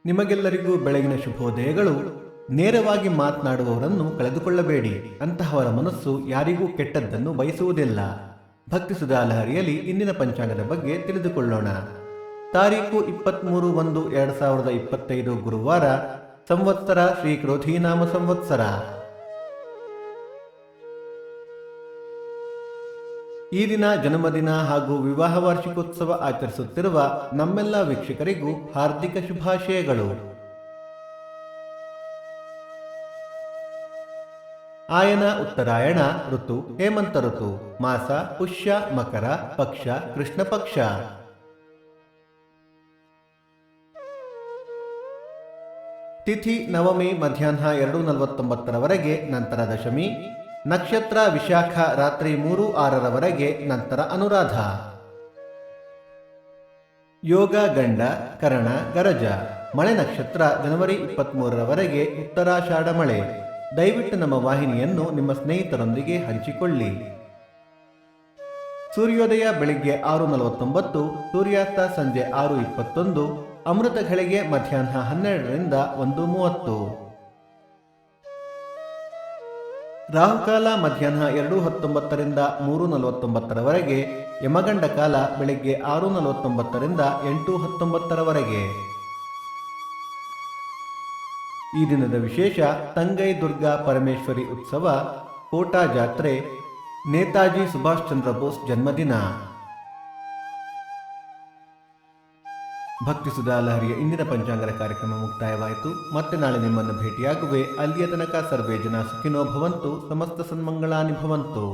ನಿಮಗೆಲ್ಲರಿಗೂ ಬೆಳಗಿನ ಶುಭೋದಯಗಳು. ನೇರವಾಗಿ ಮಾತನಾಡುವವರನ್ನು ಕಳೆದುಕೊಳ್ಳಬೇಡಿ. ಅಂತಹವರ ಮನಸ್ಸು ಯಾರಿಗೂ ಕೆಟ್ಟದ್ದನ್ನು ಬಯಸುವುದಿಲ್ಲ. ಭಕ್ತಿ ಸುಧಾ ಲಹರಿಯಲ್ಲಿ ಇಂದಿನ ಪಂಚಾಂಗದ ಬಗ್ಗೆ ತಿಳಿದುಕೊಳ್ಳೋಣ. ತಾರೀಕು 23/1/2025 ಗುರುವಾರ. ಸಂವತ್ಸರ ಶ್ರೀ ಕ್ರೋಧೀನಾಮ ಸಂವತ್ಸರ. ಈ ದಿನ ಜನ್ಮದಿನ ಹಾಗೂ ವಿವಾಹ ವಾರ್ಷಿಕೋತ್ಸವ ಆಚರಿಸುತ್ತಿರುವ ನಮ್ಮೆಲ್ಲ ವೀಕ್ಷಕರಿಗೂ ಹಾರ್ದಿಕ ಶುಭಾಶಯಗಳು. ಆಯನ ಉತ್ತರಾಯಣ ಋತು ಹೇಮಂತ ಋತು. ಮಾಸ ಪುಷ್ಯ ಮಕರ. ಪಕ್ಷ ಕೃಷ್ಣ ಪಕ್ಷ. ತಿಥಿ ನವಮಿ ಮಧ್ಯಾಹ್ನ 2:49 ನಂತರ ದಶಮಿ. ನಕ್ಷತ್ರ ವಿಶಾಖ ರಾತ್ರಿ 3:06 ನಂತರ ಅನುರಾಧ. ಯೋಗ ಗಂಡ ಕರಣ ಗರಜ. ಮಳೆ ನಕ್ಷತ್ರ ಜನವರಿ 23 ಉತ್ತರಾಷಾಢ ಮಳೆ. ದಯವಿಟ್ಟು ನಮ್ಮ ವಾಹಿನಿಯನ್ನು ನಿಮ್ಮ ಸ್ನೇಹಿತರೊಂದಿಗೆ ಹಂಚಿಕೊಳ್ಳಿ. ಸೂರ್ಯೋದಯ ಬೆಳಿಗ್ಗೆ 6:49, ಸೂರ್ಯಾಸ್ತ ಸಂಜೆ 6:21, ಅಮೃತ ಘಳಿಗೆ ಮಧ್ಯಾಹ್ನ 12ರಿಂದ 1:30. ರಾಹುಕಾಲ ಮಧ್ಯಾಹ್ನ 2:19 3:49. ಯಮಗಂಡ ಕಾಲ ಬೆಳಿಗ್ಗೆ 6:49 8:19. ಈ ದಿನದ ವಿಶೇಷ ತಂಗೈ ದುರ್ಗಾ ಪರಮೇಶ್ವರಿ ಉತ್ಸವ, ಕೋಟಾ ಜಾತ್ರೆ, ನೇತಾಜಿ ಸುಭಾಷ್ ಚಂದ್ರ ಬೋಸ್ ಜನ್ಮದಿನ. ಭಕ್ತಿ ಸುಧಾ ಲಹರಿಯ ಇಂದಿನ ಪಂಚಾಂಗದ ಕಾರ್ಯಕ್ರಮ ಮುಕ್ತಾಯವಾಯಿತು. ಮತ್ತೆ ನಾಳೆ ನಿಮ್ಮನ್ನು ಭೇಟಿಯಾಗುವೆ. ಅಲ್ಲಿಯ ತನಕ ಸರ್ವೇ ಜನ ಸುಖಿನೋ ಭವಂತು. ಸಮಸ್ತ ಸನ್ಮಂಗಳಾನಿ ಭವಂತು.